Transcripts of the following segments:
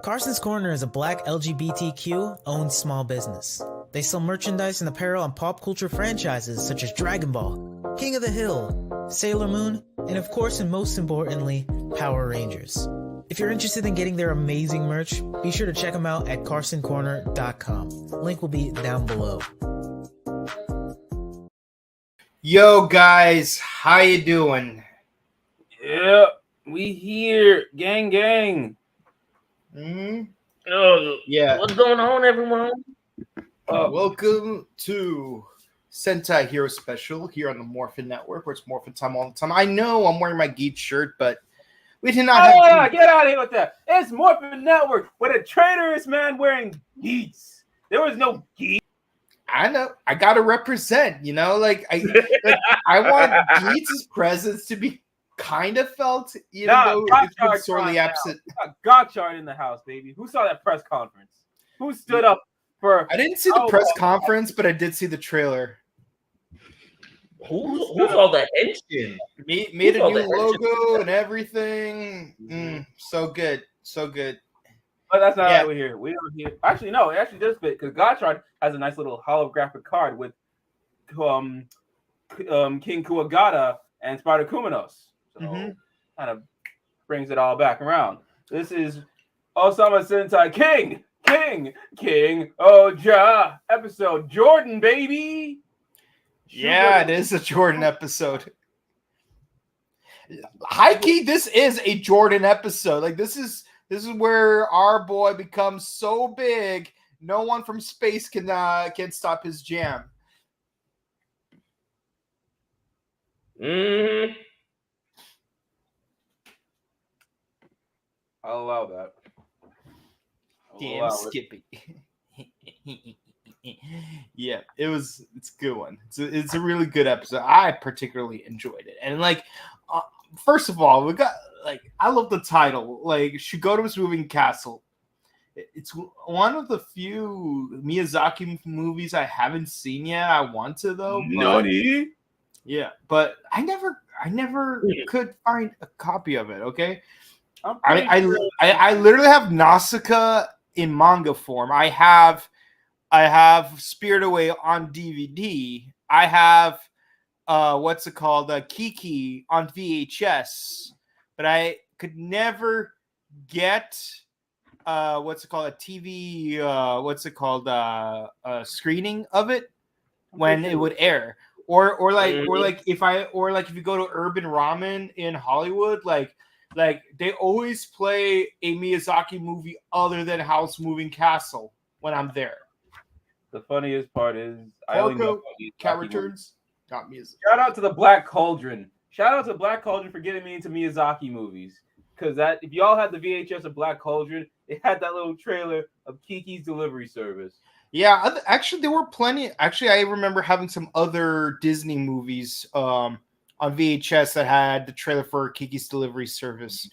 Carson's Corner is a black LGBTQ-owned small business. They sell merchandise and apparel on pop culture franchises such as Dragon Ball, King of the Hill, Sailor Moon, and of course and most importantly, Power Rangers. If you're interested in getting their amazing merch, be sure to check them out at carsoncorner.com. Link will be down below. Yo guys, how you doing? Yeah, we here, gang. Yeah. What's going on, everyone? Welcome to Sentai Hero Special here on the Morphin Network, where it's Morphin time all the time. I know I'm wearing my geek shirt, but we did not have... Get out of here with that. It's Morphin Network with a traitorous man wearing geese. There was no geese. I know. I gotta represent, I want Geets' presence to be kind of felt, though it's been sorely absent. Gotchard in the house, baby. Who saw that press conference? Who stood up for... I didn't see the press conference, but I did see the trailer. Who's all that engine? Made a new logo and everything. So good. But that's not why we're here. We are here. Actually, no, it actually does fit because Gotchard has a nice little holographic card with King Kuwagata and Spider Kuminos. So kind of brings it all back around. This is Ohsama Sentai KingOhger episode Jordan, baby. Yeah, it is a Jordan episode. High key, this is a Jordan episode. Like this is where our boy becomes so big, no one from space can stop his jam. I'll allow that. Damn Skippy. Yeah, it's a good one. It's a really good episode. I particularly enjoyed it. And first of all, we got I love the title, Shugoddam's Moving Castle. It's one of the few Miyazaki movies I haven't seen yet. I want to though. Nani? Yeah, but I never could find a copy of it. Okay, I literally have Nausicaa in manga form. I have Spirit Away on DVD. I have Kiki on VHS, but I could never get a TV screening of it when it would air. Or if you go to Urban Ramen in Hollywood, they always play a Miyazaki movie other than House Moving Castle when I'm there. The funniest part is I only know Cat Returns. Not Miyazaki. Shout out to the Black Cauldron. Shout out to Black Cauldron for getting me into Miyazaki movies. Because if y'all had the VHS of Black Cauldron, it had that little trailer of Kiki's Delivery Service. Yeah, actually, there were plenty. Actually, I remember having some other Disney movies on VHS that had the trailer for Kiki's Delivery Service.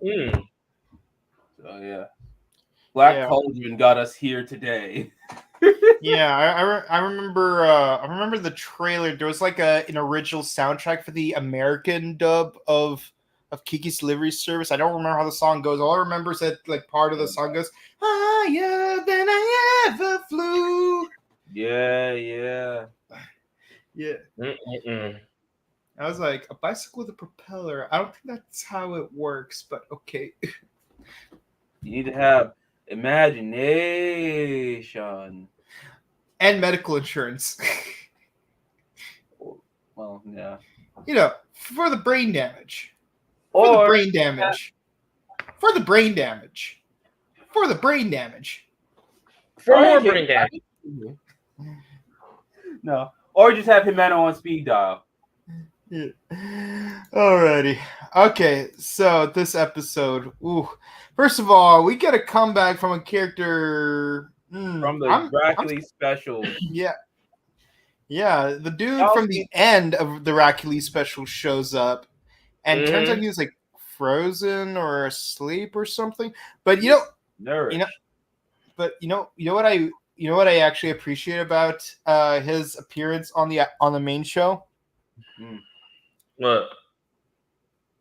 So yeah, Black Cauldron got us here today. Yeah, I remember the trailer. There was an original soundtrack for the American dub of Kiki's Delivery Service. I don't remember how the song goes. All I remember is that part of the song goes higher than I ever flew. Yeah. I was like, a bicycle with a propeller. I don't think that's how it works, but okay. You need to have imagination and medical insurance. Well, yeah. For the brain damage. For the brain damage. For more brain damage. No. Or just have Himeno on speed dial. Yeah. Alrighty. Okay, so this episode. First of all, we get a comeback from a character from the Hercules Special. Yeah. Yeah, the dude from the end of the Hercules Special shows up, and turns out he was frozen or asleep or something. But what I actually appreciate about his appearance on the main show. What?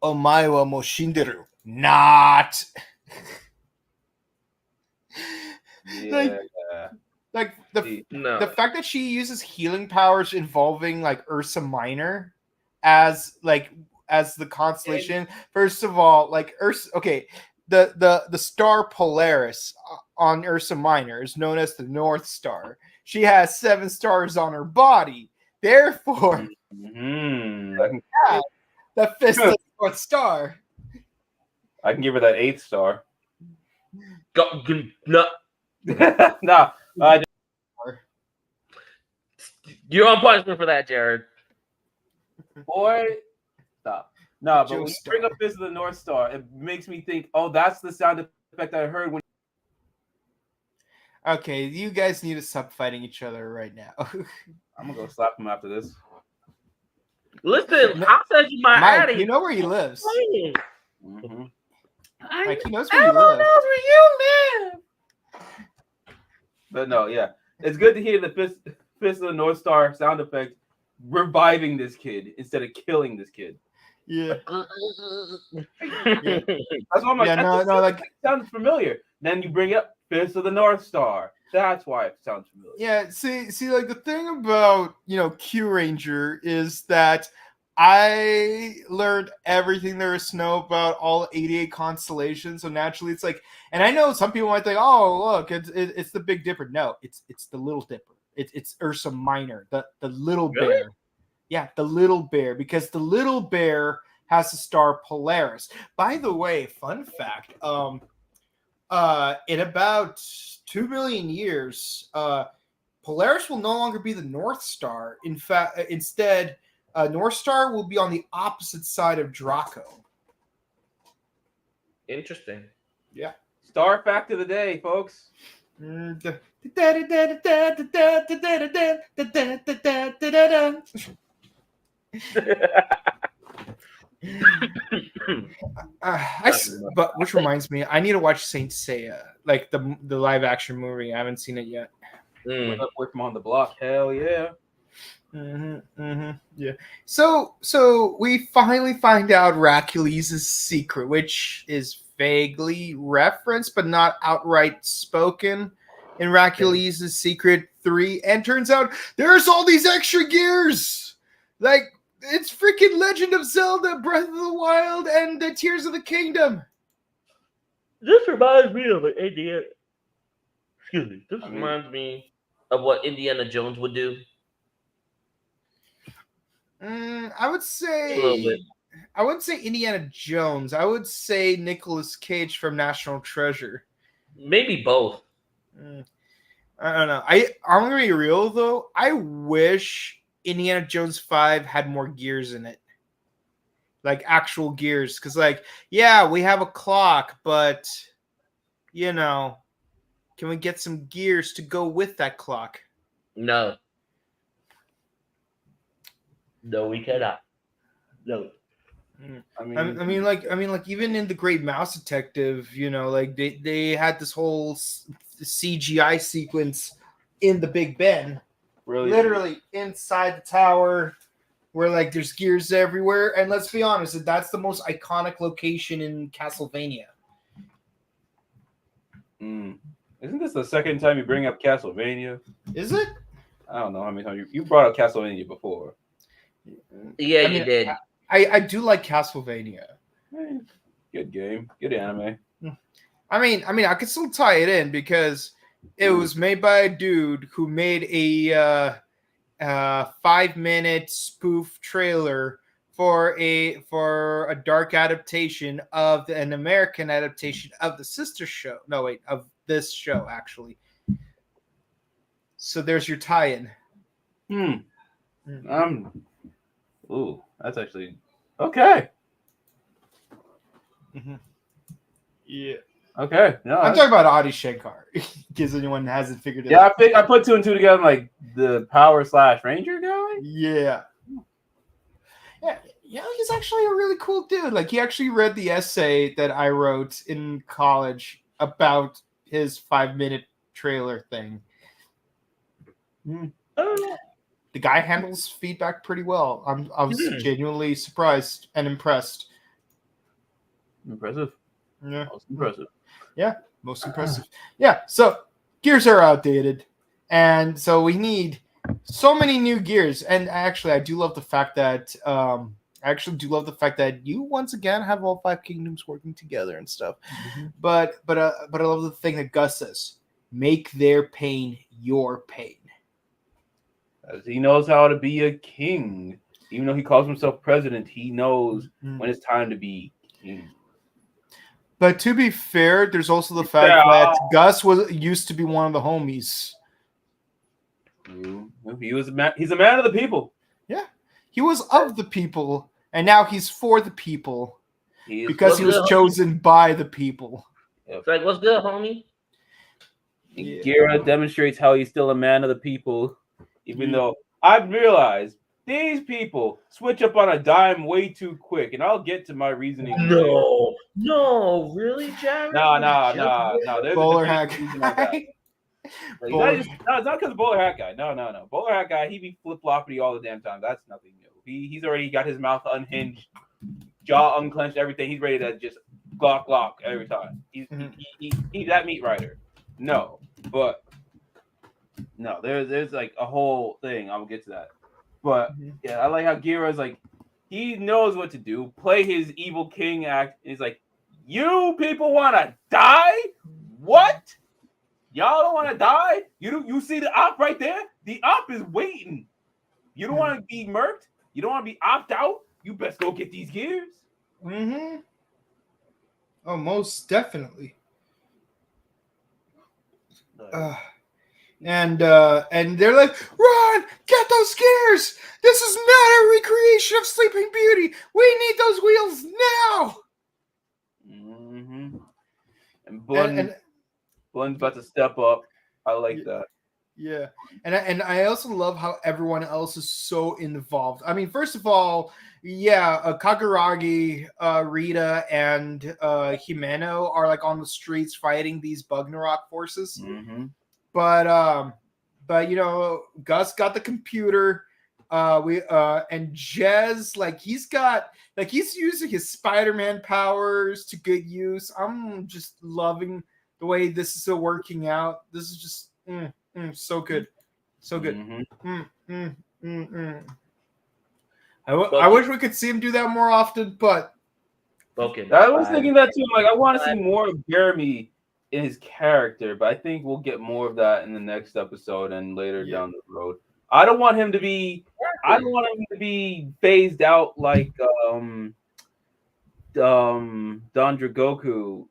Omae wa mo shinderu. Not. Yeah. Like the No. fact that she uses healing powers involving like Ursa Minor as the constellation. First of all, like Ursa, okay, the star Polaris on Ursa Minor is known as the North Star. She has 7 stars on her body. Therefore, the fist of the North Star. I can give her that 8th star. No. No, You're on punishment for that, Jared. boy, stop. No, but Joe when you Star. bring up Fist of the North Star, it makes me think, oh, that's the sound effect I heard when. Okay, you guys need to stop fighting each other right now. I'm gonna go slap him after this. Listen, I'll send you my Mike, Addy. you know where he lives. Mm-hmm. Mike, he knows where you live. But no, yeah, it's good to hear the Fist of the North Star sound effect reviving this kid instead of killing this kid. Yeah. That's why I'm like, Yeah, no, like it sounds familiar. Then you bring up Fist of the North Star. That's why it sounds familiar. yeah, see, like the thing about Q Ranger is that I learned everything there is to know about all 88 constellations. So naturally, it's like, and I know some people might think, oh, look, it's the Big Dipper. No, it's the Little Dipper. It's Ursa Minor, the little Really? bear. Yeah, the little bear, because the little bear has the star Polaris. By the way, fun fact, in about 2 million years, Polaris will no longer be the North Star. In fact, instead, North Star will be on the opposite side of Draco. Interesting. Yeah. Star fact of the day, folks. But which reminds me, I need to watch Saint Seiya, like the live action movie. I haven't seen it yet. Wake up, wait from on the block. Hell yeah. Yeah. So we finally find out Hercules' secret, which is vaguely referenced but not outright spoken in Hercules' Secret 3. And turns out there's all these extra gears. Like, it's freaking Legend of Zelda, Breath of the Wild, and the Tears of the Kingdom. This reminds me of an Indiana. Excuse me. This reminds me of what Indiana Jones would do. I would A little say bit. I wouldn't say Indiana Jones. I would say Nicolas Cage from National Treasure. Maybe both. I don't know. I'm gonna be real though. I wish Indiana Jones 5 had more gears in it, like actual gears. Because, like, yeah, we have a clock, but can we get some gears to go with that clock? No. No, we cannot. No. I mean, like even in the Great Mouse Detective, like they had this whole CGI sequence in the Big Ben, Really? literally inside the tower, where like there's gears everywhere. And let's be honest, that's the most iconic location in Castlevania. Isn't this the second time you bring up Castlevania? Is it? I don't know how many times you brought up Castlevania before. Yeah, you did. I do like Castlevania. Good game, good anime. I mean, I could still tie it in because it was made by a dude who made a 5-minute spoof trailer for a dark adaptation of an American adaptation of the sister show. No, wait, of this show actually. So there's your tie-in. Ooh, that's actually okay. Yeah. Okay. No, I'm talking about Adi Shankar, in case anyone hasn't figured it yeah, out. I put 2 and 2 together. Like the Power / Ranger guy. Yeah. Yeah, he's actually a really cool dude. Like, he actually read the essay that I wrote in college about his 5-minute trailer thing. The guy handles feedback pretty well. I was genuinely surprised and impressed. Impressive. Yeah. Impressive. Yeah. Most impressive. Yeah. So gears are outdated, and so we need so many new gears. And actually, I do love the fact that you once again have all 5 kingdoms working together and stuff. But I love the thing that Gus says: make their pain your pain. As he knows how to be a king. Even though he calls himself president, he knows when it's time to be king. But to be fair, there's also the fact that Gus used to be one of the homies. He's a man of the people. Yeah, he was of the people, and now he's for the people because he was chosen by the people. It's like, what's good, homie? Yeah. Gira demonstrates how he's still a man of the people, even though I've realized these people switch up on a dime way too quick, and I'll get to my reasoning. No, really, Jared? No. Bowler hat guy. It's not because of Bowler hat guy. No. Bowler hat guy, he be flip floppity all the damn time. That's nothing new. He's already got his mouth unhinged, jaw unclenched, everything. He's ready to just glock every time. He's that meat rider. No, there's like a whole thing. I'll get to that. But yeah, I like how Gira is like, he knows what to do. Play his evil king act. He's like, you people want to die? What? Y'all don't want to die? You see the op right there? The op is waiting. You don't want to be murked? You don't want to be opt out? You best go get these gears. Mm-hmm. Oh, most definitely. And they're like, run, get those gears. This is not a recreation of Sleeping Beauty. We need those wheels now. Mm-hmm. And Blun's about to step up. I like that. Yeah, and I also love how everyone else is so involved. I mean, first of all, Kaguragi, Rita, and Himeno are like on the streets fighting these Bugnarok forces. Mm-hmm. But Gus got the computer. And Jez, he's using his Spider-Man powers to good use. I'm just loving the way this is working out. This is just so good. So good. I wish we could see him do that more often, but I was thinking that too. Like, I want to see more of Jeremy in his character, but I think we'll get more of that in the next episode and later down the road. I don't want him to be phased out like Don Dragoku.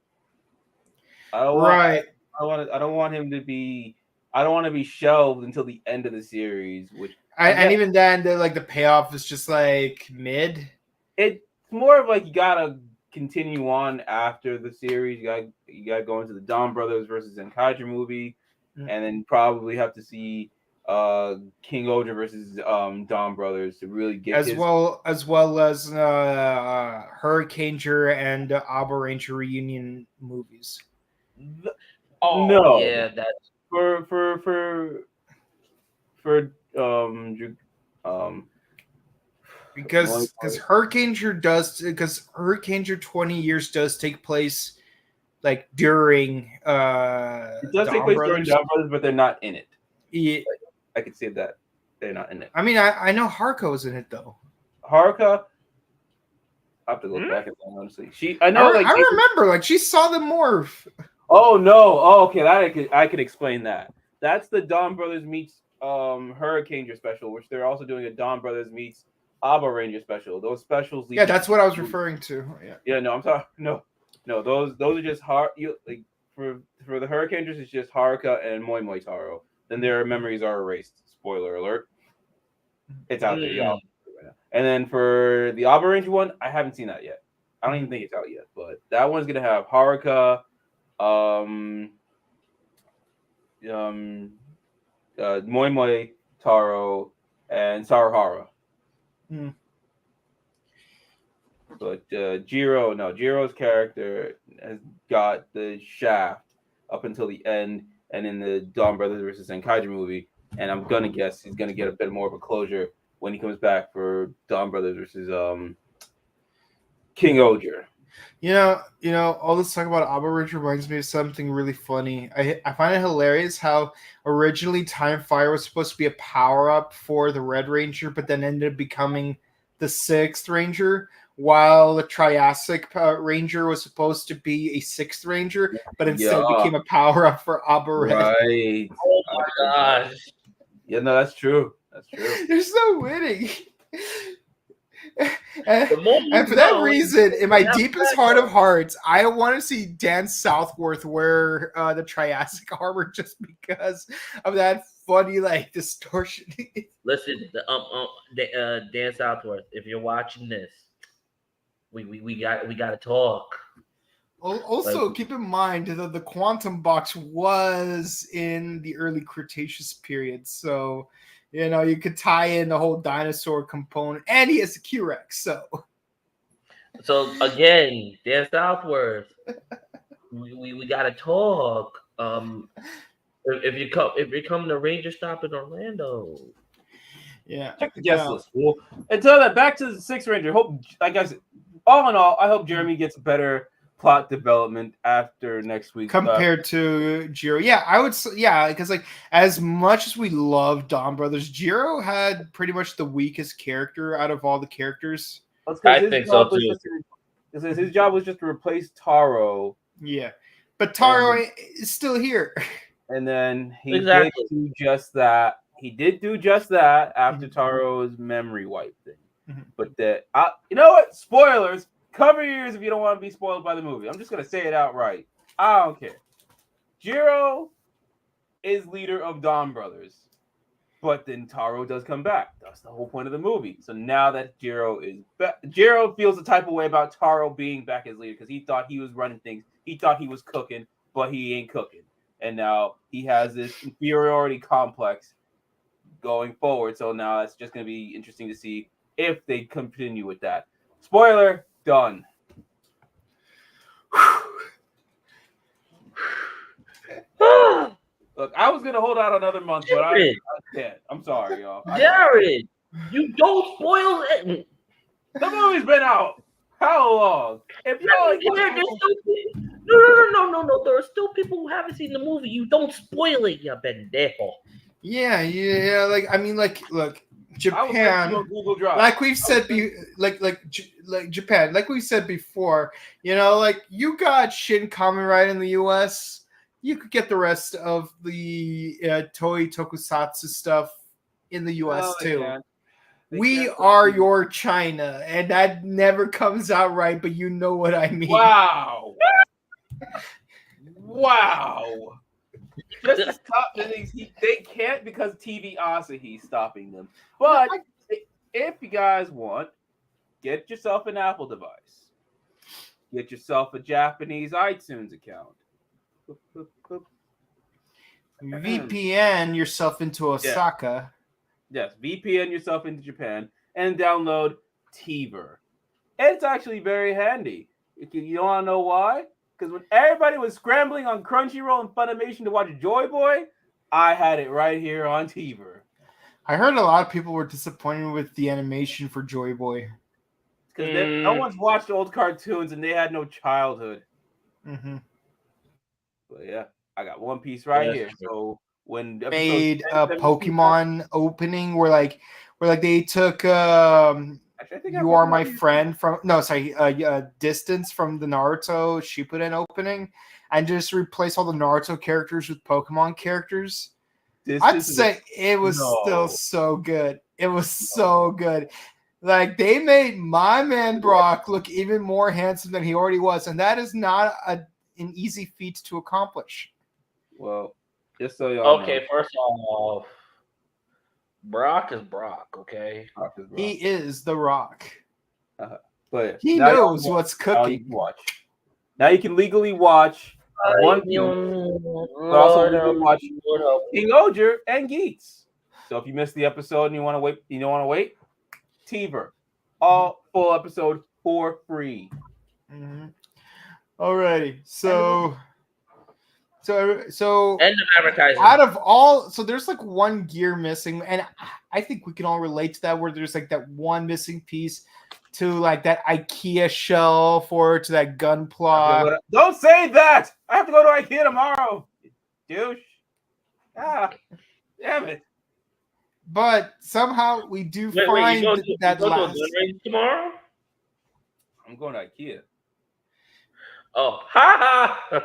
I don't want him to be. I don't want to be shelved until the end of the series. And even then, the payoff is just like mid. It's more of like you gotta continue on after the series. You gotta go into the Dawn Brothers versus Zenkaiger movie, and then probably have to see KingOhger versus Dawn Brothers to really get as well as Hurricaneger and Abba Ranger reunion movies. That's because Hurricaneger 20 years does take place like during it does take place during Dawn Brothers, but they're not in it. Yeah. I could say that they're not in it. I mean, I know Haruka's in it though. Haruka, I have to look back at that honestly. I remember she saw the morph. Oh no! Oh, okay, that I could explain that. That's the Dawn Brothers meets Hurricaneger special, which they're also doing a Dawn Brothers meets Abba Ranger special. Those specials. Yeah, that's what I was referring to. Yeah. No, I'm sorry. No. Those are just hard. For the Hurricanegers, it's just Haruka and Moi Moi Taro. Then their memories are erased. Spoiler alert. It's out there, y'all. And then for the Abba Ranger one, I haven't seen that yet. I don't even think it's out yet. But that one's gonna have Haruka, Moi Moi Taro, and Saruhara. But Jiro's character has got the shaft up until the end, and in the Dawn Brothers versus Zenkaiger movie, and I'm gonna guess he's gonna get a bit more of a closure when he comes back for Dawn Brothers versus KingOhger. All this talk about Abba Ridge reminds me of something really funny. I find it hilarious how originally Time Fire was supposed to be a power up for the Red Ranger, but then ended up becoming the Sixth Ranger, while the Triassic Ranger was supposed to be a Sixth Ranger, but instead became a power up for Abba Red. Right. Oh my gosh. Yeah, no, that's true. That's true. They're so witty. The more you And for that know, reason, in my that deepest heart of hearts, I want to see Dan Southworth wear the Triassic armor just because of that funny distortion. Listen, Dan Southworth, if you're watching this, we got to talk. Also, keep in mind that the Quantum Box was in the early Cretaceous period, so you could tie in the whole dinosaur component, and he has a Q-Rex, So again, Dan Southworth, we got to talk. If you come to Ranger Stop in Orlando. Yeah. Check the guest list. Well, until that, back to the Sixth Ranger. Hope, like I said, all in all, I hope Jeremy gets better plot development after next week compared to Jiro. Yeah, I would say, because as much as we love Dawn Brothers, Jiro had pretty much the weakest character out of all the characters. I think so too. His job was just to replace Taro. Yeah, but Taro is still here. And then he did do just that. He did do just that after Taro's memory wipe thing. Mm-hmm. But you know what? Spoilers. Cover your ears if you don't want to be spoiled by the movie. I'm just going to say it outright. I don't care. Jiro is leader of Dawn Brothers. But then Taro does come back. That's the whole point of the movie. So now that Jiro is back, Jiro feels the type of way about Taro being back as leader because he thought he was running things. He thought he was cooking, but he ain't cooking. And now he has this inferiority complex going forward. So now it's just going to be interesting to see if they continue with that. Spoiler, done. Look, I was going to hold out another month, but I can't. I'm sorry, y'all. Jared, you don't spoil it. The movie's been out. How long? If y'all No. There are still people who haven't seen the movie. You don't spoil it, you pendejo. Yeah. Look, Japan. Like we've said, Japan. Like we said before, you got Shin Kamen Rider in the U.S. You could get the rest of the Toei Tokusatsu stuff in the U.S. too. We are your China, and that never comes out right, but you know what I mean. Wow. Just to stop the things, they can't because TV Asahi's stopping them. But if you guys want, get yourself an Apple device. Get yourself a Japanese iTunes account. VPN yourself into Osaka. Yes, VPN yourself into Japan and download TVer. It's actually very handy. You want to know why? Because when everybody was scrambling on Crunchyroll and Funimation to watch Joy Boy, I had it right here on TVer. I heard a lot of people were disappointed with the animation for Joy Boy. Because no one's watched old cartoons and they had no childhood. Mm-hmm. But yeah, I got One Piece right here. So when made a Pokemon opening where they took You Are My Friend from Distance from the Naruto Shippuden opening and just replace all the Naruto characters with Pokemon characters. I'd say it was still so good. It was so good. Like, they made my man Brock look even more handsome than he already was, and that is not an easy feat to accomplish. Well, just so y'all know. First off, Brock is Brock, okay? He is the Rock. But he knows what's cooking. Now you can legally watch One Piece. Also legally watch KingOhger and Geets. So if you missed the episode and you want to wait, TVer. All full episode for free. Mm-hmm. Alrighty. So end of advertising. Out of all, so there's one gear missing, and I think we can all relate to that, where there's that one missing piece to like that IKEA shelf or to that gun plot. Don't say that. I have to go to IKEA tomorrow. Douche. Ah, damn it. But somehow we do find that last. To tomorrow? I'm going to IKEA. Oh, ha ha!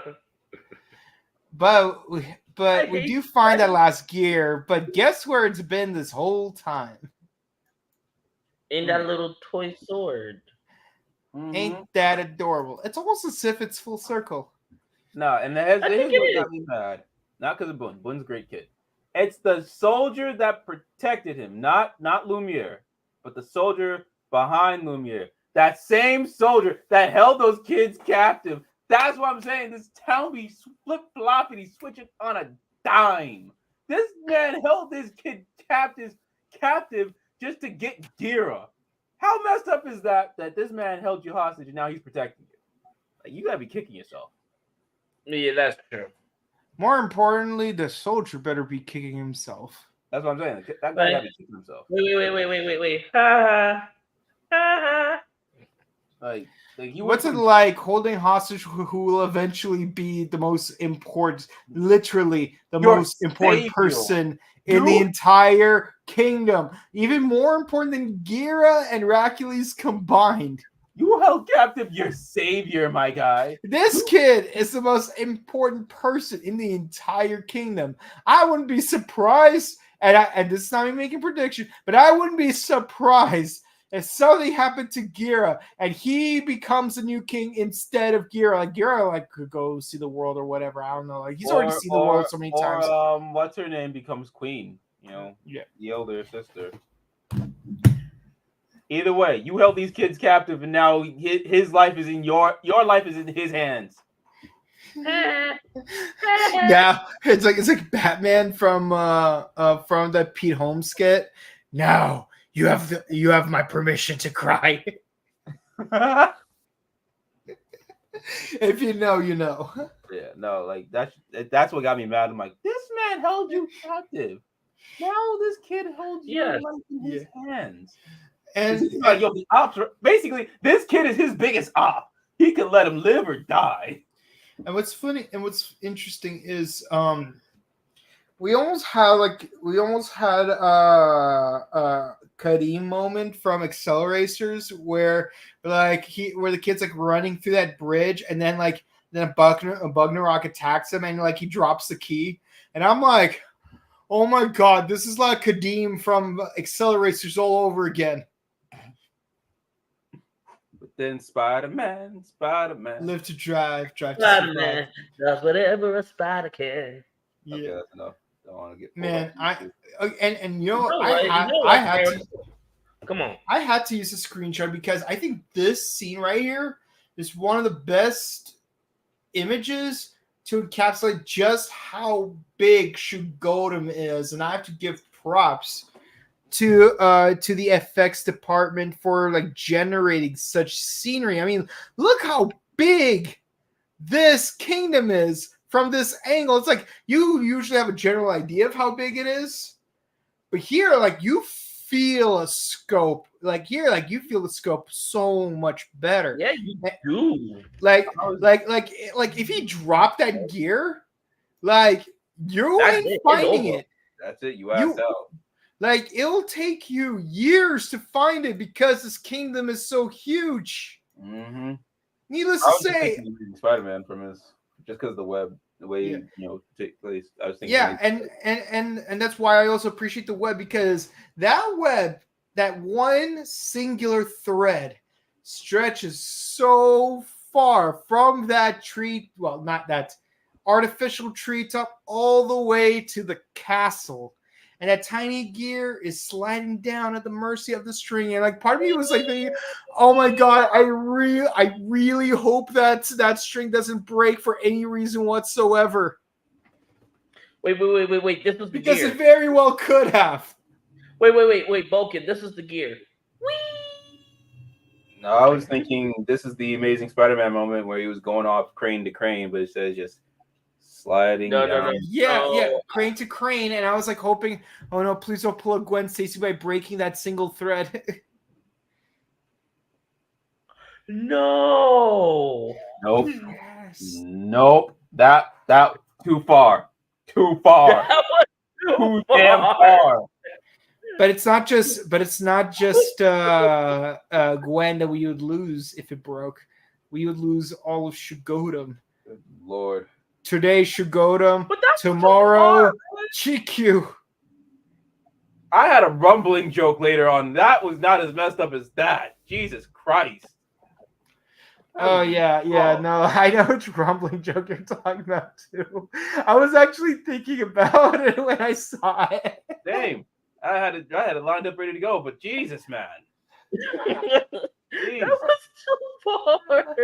But we do find that last gear. But guess where it's been this whole time? In that little toy sword. Mm-hmm. Ain't that adorable? It's almost as if it's full circle. No, and here's what got me mad. Not because of Boone. Boone's a great kid. It's the soldier that protected him, not Lumiere, but the soldier behind Lumiere. That same soldier that held those kids captive. That's what I'm saying. This town be flip-floppity, switching on a dime. This man held this kid captive just to get Gira. How messed up is that this man held you hostage and now he's protecting you? Like, you gotta be kicking yourself. Yeah, that's true. More importantly, the soldier better be kicking himself. That's what I'm saying. That guy gotta be kicking himself. Wait. Ha ha. Like what's it like holding hostage who will eventually be the most important, literally the most important person in the entire kingdom? Even more important than Gira and Hercules combined. You held captive your savior, my guy. This kid is the most important person in the entire kingdom. I wouldn't be surprised, and this is not me making prediction, but I wouldn't be surprised if something happened to Gira and he becomes the new king instead of Gira. Like Gira, could go see the world or whatever. I don't know. Like he's already seen the world so many times. What's her name becomes queen? The elder sister. Either way, you held these kids captive, and now his life is in your life is in his hands. Yeah, it's like Batman from the Pete Holmes skit. Now you have my permission to cry. If you know, you know. Yeah, no, like that's what got me mad. I'm like, this man held you captive. Now this kid holds your life in his hands. And like, the ops basically, this kid is his biggest op. He can let him live or die. And what's funny and what's interesting is we almost had a Kareem moment from Acceleracers where the kid's like running through that bridge and then a Bugnarok attacks him and he drops the key. And I'm like, oh my god, this is like Kadeem from Acceleracers all over again. But then Spider-Man. Live to drive. Spider-Man does whatever a spider can. Yeah, okay, that's enough. Don't want to get I had to. Come on. I had to use a screenshot because I think this scene right here is one of the best images to encapsulate just how big Shugoddam is, and I have to give props to the effects department for generating such scenery. I mean, look how big this kingdom is from this angle. It's like you usually have a general idea of how big it is, but here, you feel a scope. You feel the scope so much better. Yeah, you do. If he dropped that gear, you ain't finding it. That's it. You asked out. It'll take you years to find it because this kingdom is so huge. Mm-hmm. Needless to say, Spider-Man from his just because the web, the way take place. I was thinking. Yeah, and that's why I also appreciate the web, because that web, that one singular thread, stretches so far from that tree. Well, not that artificial treetop, all the way to the castle. And that tiny gear is sliding down at the mercy of the string. And part of me was thinking, oh my god, I really hope that string doesn't break for any reason whatsoever. Wait. This is the because gear. It very well could have. Wait, Bulkin, this is the gear. Whee! No, I was thinking this is the Amazing Spider-Man moment where he was going off crane to crane, but it says just sliding down. No. Yeah, crane to crane, and I was hoping, oh no, please don't pull a Gwen Stacy by breaking that single thread. No. Nope. Yes. Nope. That too far. Too far. That was Too too damn far. far. But it's not just Gwen that we would lose if it broke. We would lose all of Shugoddam. Good Lord. Today Shugoddam, But that's tomorrow too far. Chikyu. I had a rumbling joke later on. That was not as messed up as that. Jesus Christ. Oh yeah, no, I know which rumbling joke you're talking about too. I was actually thinking about it when I saw it. Same. I had it lined up ready to go, but Jesus, man. That was too far.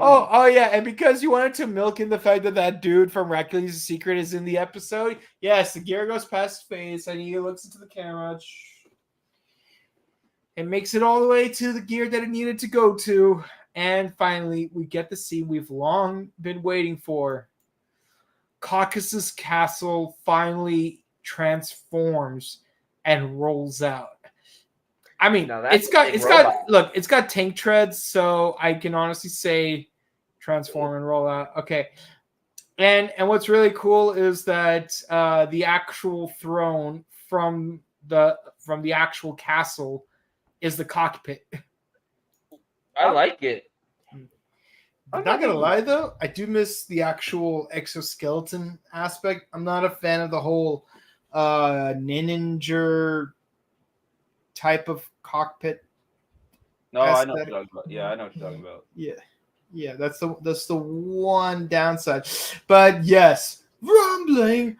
Oh yeah, and because you wanted to milk in the fact that dude from Hercules' Secret is in the episode, yes, the gear goes past his face and he looks into the camera. It makes it all the way to the gear that it needed to go to, and finally we get the scene we've long been waiting for. Caucasus Castle finally transforms and rolls out. I mean, it's got tank treads, so I can honestly say transform and roll out. Okay. And what's really cool is that the actual throne from the actual castle is the cockpit. I like it. I'm not gonna lie though, I do miss the actual exoskeleton aspect. I'm not a fan of the whole Ninja type of cockpit. No, aesthetic. I know what you're talking about. Yeah, I know what you're talking about. Yeah, that's the one downside. But yes, rumbling,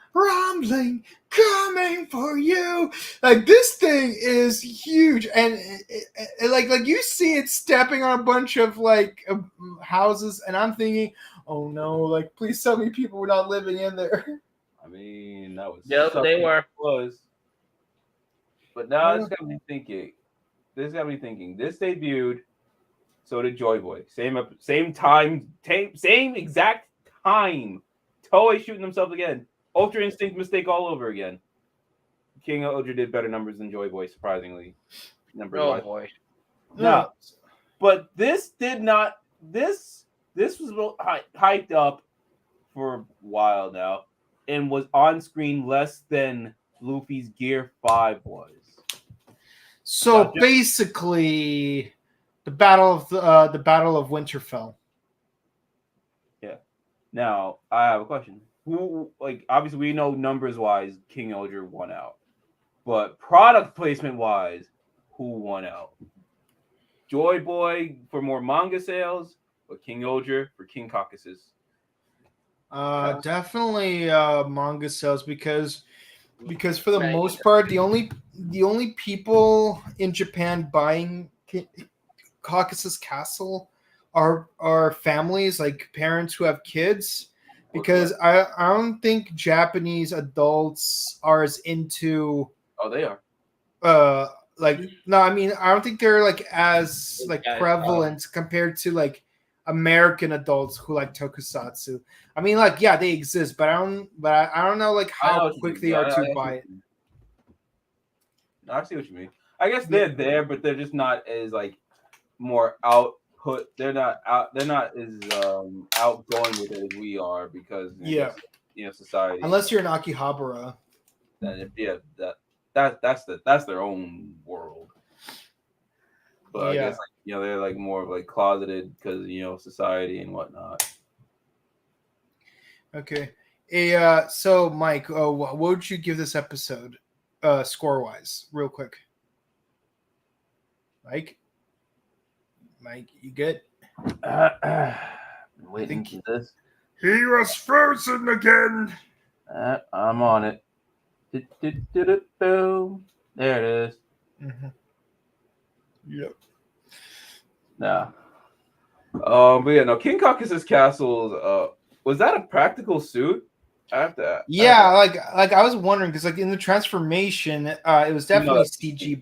coming for you. Like this thing is huge, and like you see it stepping on a bunch of like houses, and I'm thinking, oh no, like please tell me people were not living in there. I mean, that was they were. But now it's got me thinking. This debuted. So did Joy Boy. Same time, same exact time. Toei shooting themselves again. Ultra Instinct mistake all over again. KingOhger did better numbers than Joy Boy, surprisingly. Boy. No, but this did not. This was hyped up for a while now, and was on screen less than Luffy's Gear 5 was. So basically, the Battle of Winterfell. Yeah. Now I have a question. Who, like, obviously we know numbers wise, KingOhger won out, but product placement wise, who won out? Joy Boy for more manga sales, or KingOhger for King Caucasus? Definitely manga sales because for the most part, the only people in Japan buying Caucasus Castle are families, like parents who have kids, because I don't think Japanese adults are as into. Oh, they are. No, I mean I don't think they're like as like prevalent compared to like American adults who like tokusatsu. I mean, like, yeah, they exist, but I don't know like how quick they are to buy it. I see what you mean. I guess they're there, but they're just not as like more output. They're not as outgoing with it as we are because society. Unless you're an Akihabara. That's their own world. But I guess they're like more of like closeted because society and whatnot. Okay. So Mike, what would you give this episode, score wise, real quick? Mike, you good? Waiting for this. He was frozen again. I'm on it. Boom. There it is. Mm-hmm. Yep. Nah. But yeah, no. King Caucasus Castles. Was that a practical suit? Like I was wondering because like in the transformation, it was definitely CG,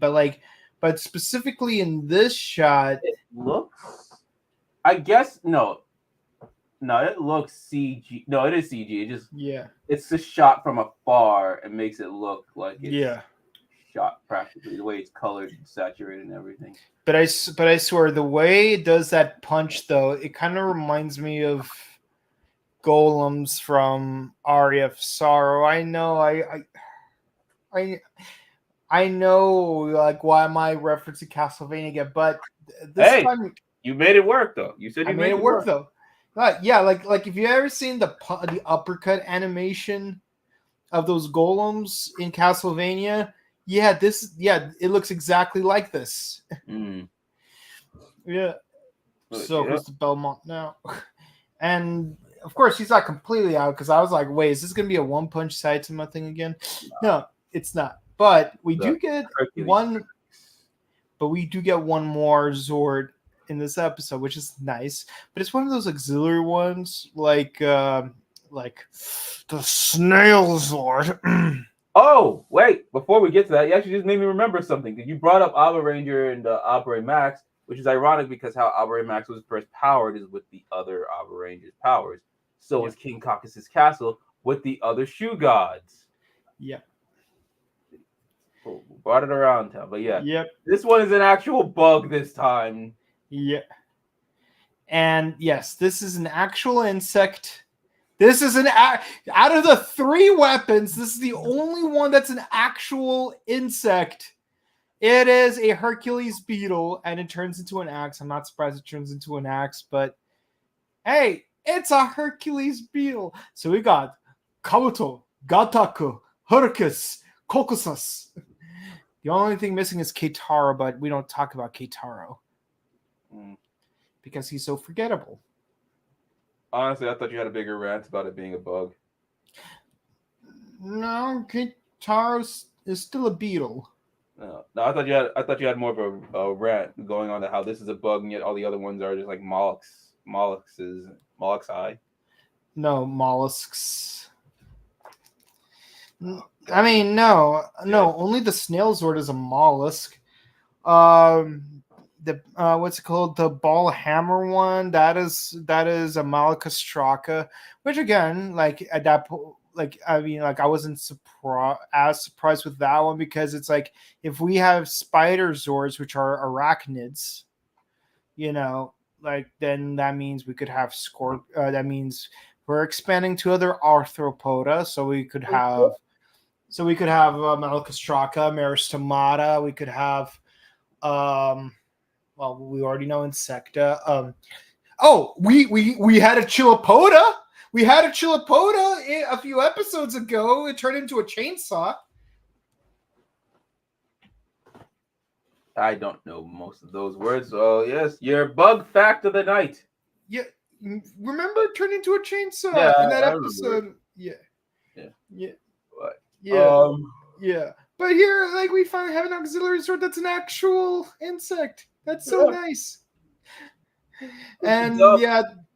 but specifically in this shot, it looks. I guess no. It looks CG. No, it is CG. It just it's just shot from afar and makes it look like it's shot practically the way it's colored and saturated and everything. But I swear the way it does that punch though, it kind of reminds me of golems from Aria of Sorrow. I know, I know, like why am I referencing Castlevania again? But this time you made it work though. You said I made it work though. Yeah, like if you ever seen the uppercut animation of those golems in Castlevania, it looks exactly like this. Yeah. So who's the Belmont now? And of course he's not completely out because I was like, wait, is this gonna be a one punch Saitama thing again? No, it's not. But we do get one. But we do get one more Zord in this episode, which is nice. But it's one of those auxiliary ones, like the Snail Zord. Oh, wait! Before we get to that, you actually just made me remember something. You brought up Abba Ranger and Abba Max, which is ironic because how Abba Max was first powered is with the other Abba Ranger's powers. So is King Caucasus Castle with the other shoe gods. Yeah. Cool. Brought it around town, but yeah. Yep. This one is an actual bug this time. Yeah. And yes, this is an actual insect. This is out of the 3 weapons, this is the only one that's an actual insect. It is a Hercules beetle, and it turns into an axe. I'm not surprised it turns into an axe, but hey, it's a Hercules beetle. So we got Kabuto, Gataku, Hercus, Kokusas. The only thing missing is Keitaro, but we don't talk about Keitaro. Because he's so forgettable. Honestly, I thought you had a bigger rant about it being a bug. No, Keitaro is still a beetle. No, I thought you had more of a rant going on to how this is a bug and yet all the other ones are just like mollusks eye. No, mollusks. I mean, no, only the snail Zord is a mollusk. The what's it called? The ball hammer one. That is a Malacostraca, which again, like at that point, like I mean, like I wasn't surprised with that one because it's like if we have spider Zords, which are arachnids, like then that means we could have that means we're expanding to other arthropoda, so we could have. So we could have Malacostraca, Meristomata. We could have, well, we already know Insecta. We had a Chilopoda. We had a Chilopoda a few episodes ago. It turned into a chainsaw. I don't know most of those words. So yes, your bug fact of the night. Yeah, remember it turned into a chainsaw in that episode. Yeah. What? Yeah. But here, like, we finally have an auxiliary sword that's an actual insect. That's so nice. And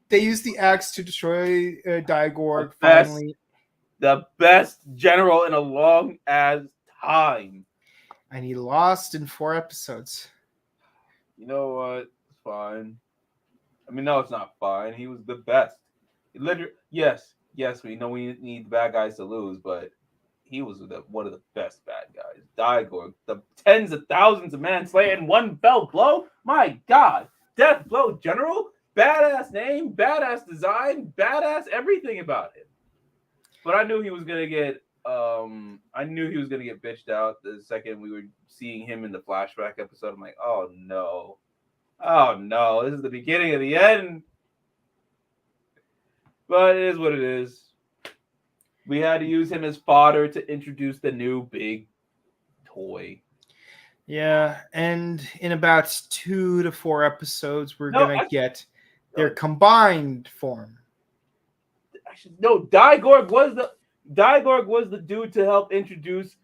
they use the axe to destroy Diagorg. Finally, the best general in a long as time. And he lost in 4 episodes. You know what? It's fine. I mean, no, it's not fine. He was the best. Literally, yes, we know we need the bad guys to lose, but he was one of the best bad guys. Diagorg, the tens of thousands of man slayer in one fell blow. My God, Death Blow General, badass name, badass design, badass everything about him. But I knew he was gonna get. Bitched out the second we were seeing him in the flashback episode. I'm like, oh no, this is the beginning of the end. But it is what it is. We had to use him as fodder to introduce the new big toy. Yeah, and in about 2 to 4 episodes, we're gonna get their combined form. No, Diagorg was the dude to help introduce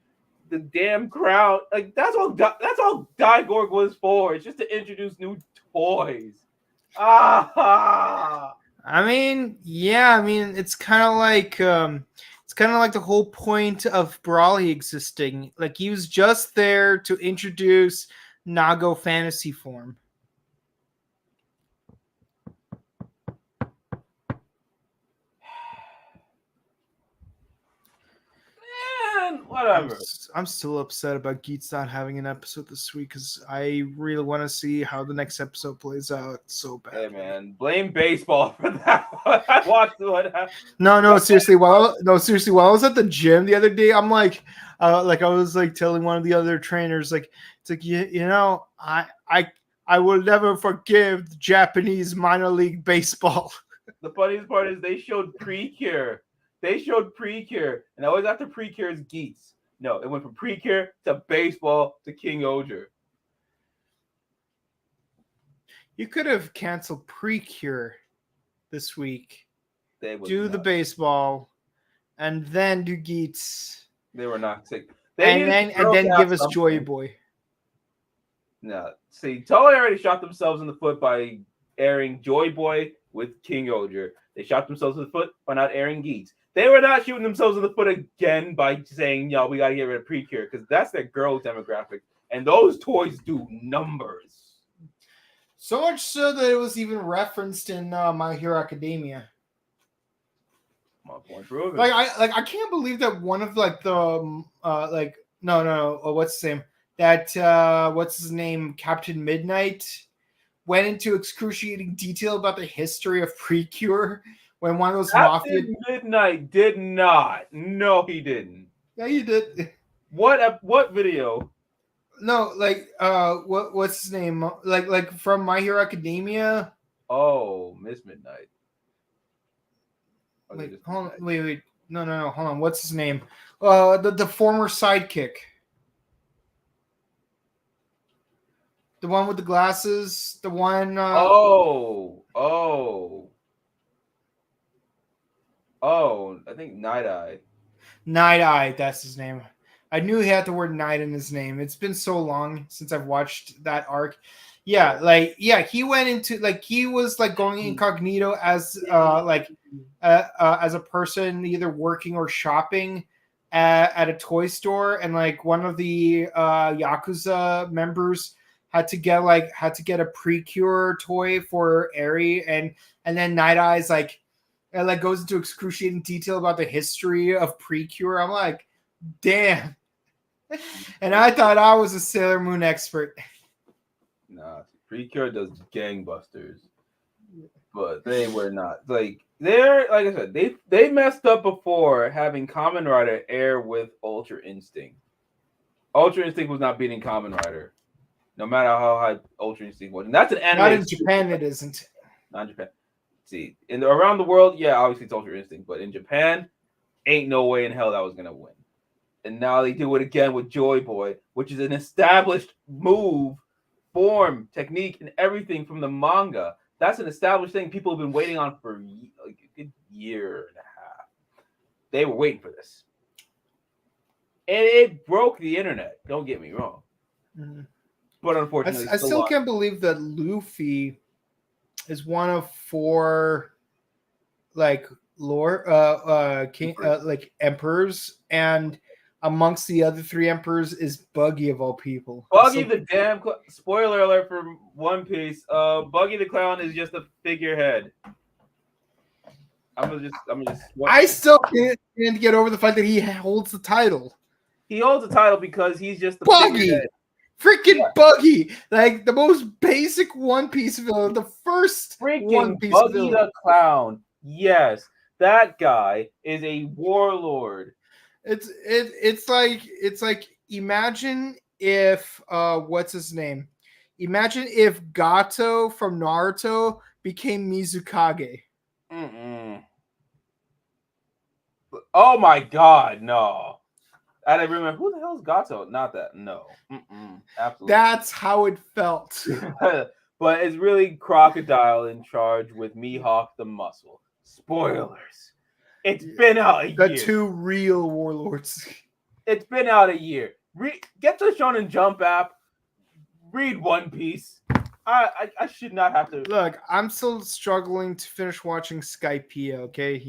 the damn crowd. Like that's all Diagorg was for. It's just to introduce new toys. I mean, it's kind of like the whole point of Brawley existing. Like he was just there to introduce Nago fantasy form. Man, Whatever. I'm still upset about Geets not having an episode this week because I really want to see how the next episode plays out so bad. Hey man, blame baseball for that one. I watched what happened. No, seriously. While I was at the gym the other day, I'm like I was like telling one of the other trainers, like, it's like you know, I will never forgive the Japanese minor league baseball. The funniest part is they showed Precure. And always after Precure is Geets. No, it went from Precure to baseball to KingOhger. You could have canceled Precure this week. Do the not. baseball, and then do Geets. They were not sick. And then give us something. Joy Boy. No, see, Toei already shot themselves in the foot by airing Joy Boy with KingOhger. They shot themselves in the foot by not airing Geets. They were not shooting themselves in the foot again by saying, "Yo, we gotta get rid of Precure," because that's their girl demographic, and those toys do numbers. So much so that it was even referenced in My Hero Academia. I can't believe that one of the what's his name? What's his name? Captain Midnight went into excruciating detail about the history of Precure when one of those Captain Midnight did not. No, he didn't. Yeah, he did. What video? No, what's his name? Like from My Hero Academia. Oh, Miss Midnight. Wait, hold on. Wait. No. Hold on. What's his name? The former sidekick. The one with the glasses. The one. I think Night Eye. Night Eye. That's his name. I knew he had the word night in his name. It's been so long since I've watched that arc. Yeah, he went into he was going incognito as a person either working or shopping at a toy store, and one of the Yakuza members had to get a Precure toy for Eri, and then Night Eyes goes into excruciating detail about the history of Precure. I'm like, damn. And I thought I was a Sailor Moon expert. Nah, Precure does gangbusters, but they were not. They're like I said, they messed up before having Kamen Rider air with Ultra Instinct. Ultra Instinct was not beating Kamen Rider, no matter how high Ultra Instinct was, and that's an anime. Not in Japan, it isn't. Not in Japan. See, around the world, yeah, obviously it's Ultra Instinct, but in Japan, ain't no way in hell that was gonna win. And now they do it again with Joy Boy, which is an established move, form, technique, and everything from the manga. That's an established thing people have been waiting on for a good year and a half. They were waiting for this. And it broke the internet. Don't get me wrong. Mm-hmm. But unfortunately, I still can't believe that Luffy is one of 4 emperors, and amongst the other 3 emperors is Buggy of all people. Buggy the damn spoiler alert for One Piece. Buggy the Clown is just a figurehead. I'm just. I still can't get over the fact that he holds the title. He holds the title because he's just the Buggy. figurehead. Freaking Buggy, the most basic One Piece villain, the first freaking One Piece Buggy villain. the Clown. Yes, that guy is a warlord. It's like imagine if what's his name? Imagine if Gato from Naruto became Mizukage. Oh my god, no. I didn't remember who the hell is Gato. Not that. No. Absolutely. That's how it felt. But it's really Crocodile in charge with Mihawk the Muscle. Spoilers. It's been out a year. The 2 real warlords. It's been out a year. Get the Shonen Jump app. Read One Piece. I should not have to. Look, I'm still struggling to finish watching Skypiea, okay?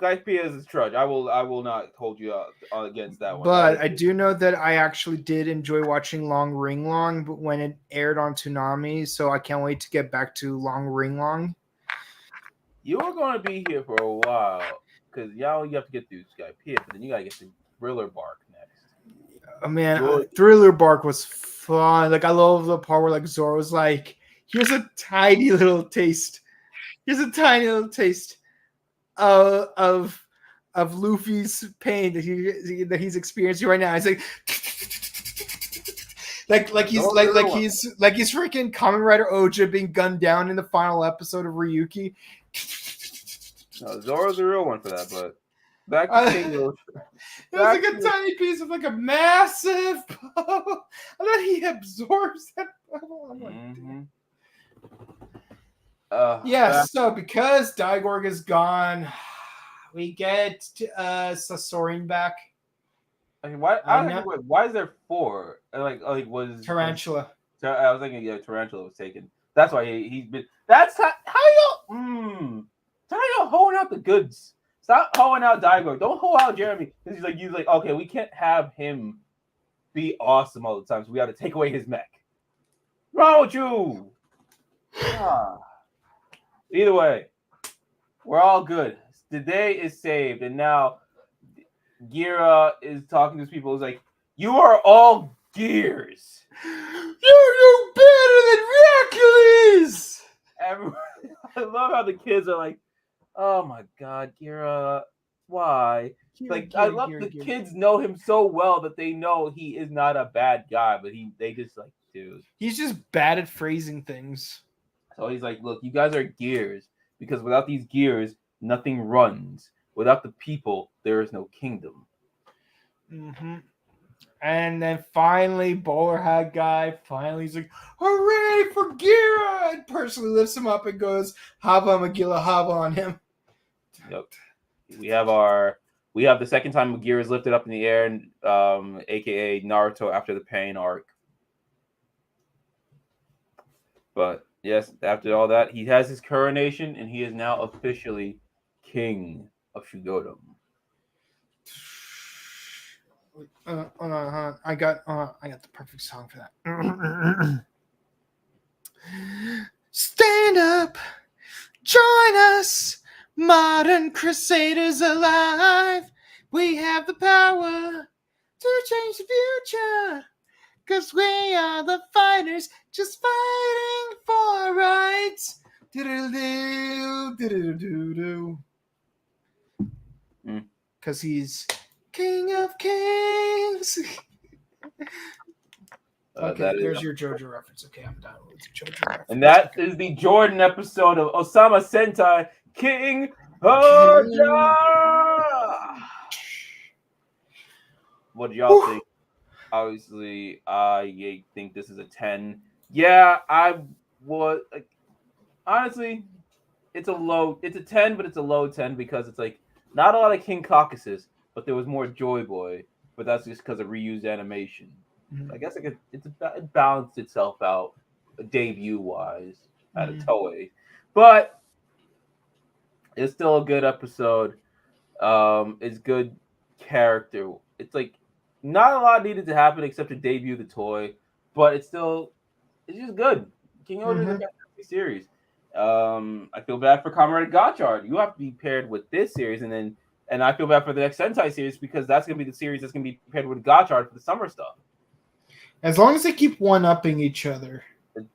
Skypiea is a trudge. I will not hold you against that one. But I do know that I actually did enjoy watching Long Ring Long when it aired on Toonami, so I can't wait to get back to Long Ring Long. You are going to be here for a while because you have to get through Skypiea, but then you got to get to Thriller Bark next. Oh man, Thriller Bark was fun. Like I love the part where like Zoro's like, here's a tiny little taste. Here's a tiny little taste of Luffy's pain that he's experiencing right now. It's like he's freaking Kamen Rider Oja being gunned down in the final episode of Ryuki. No, Zoro's the real one for that, but back to KingOhger. It was like a tiny piece of like a massive bubble, and then he absorbs that bubble. I'm like, so because Daigorg is gone, we get Sasorian back. I mean, why is there 4? Like was Tarantula? I was thinking, Tarantula was taken. That's why he's been. That's how y'all. How y'all hoeing out the goods? Stop hoeing out Daigorg. Don't hoe out Jeremy because he's like, okay, we can't have him be awesome all the time, so we got to take away his mech. What's wrong with you? Either way, we're all good. The day is saved, and now Gira is talking to his people. He's like, "You are all gears. You're no better than Hercules." Everyone, I love how the kids are like, "Oh my God, Gira, why?" I love the kids know him so well that they know he is not a bad guy, but they just like, dude, he's just bad at phrasing things. So he's like, look, you guys are gears because without these gears, nothing runs. Without the people, there is no kingdom. And then finally, Bowler Hat guy he's like, hooray for Gira! And personally lifts him up and goes, Hava Magilla Hava on him. Yep. We have the second time Gira is lifted up in the air, aka Naruto after the pain arc. But yes, after all that, he has his coronation, and he is now officially king of Shugoddam. I got the perfect song for that. Stand up, join us, modern crusaders alive. We have the power to change the future. 'Cause we are the fighters just fighting for rights. Because he's King of Kings. Okay, there's your JoJo reference. Okay, I'm done with the JoJo reference. And that is the Jordan episode of Ohsama Sentai KingOhger. What do y'all think? Obviously, I think this is a 10. Yeah, I would. Honestly, it's a 10, but it's a low 10 because it's like not a lot of King Caucasus, but there was more Joy Boy. But that's just because of reused animation. I guess it balanced itself out debut-wise at a Toei. But it's still a good episode. It's good character. It's like not a lot needed to happen except to debut the toy, but it's just good. KingOhger is a fantastic series. I feel bad for Kamen Rider Gotchard. You have to be paired with this series, and I feel bad for the next Sentai series because that's gonna be the series that's gonna be paired with Gotchard for the summer stuff. As long as they keep one-upping each other, just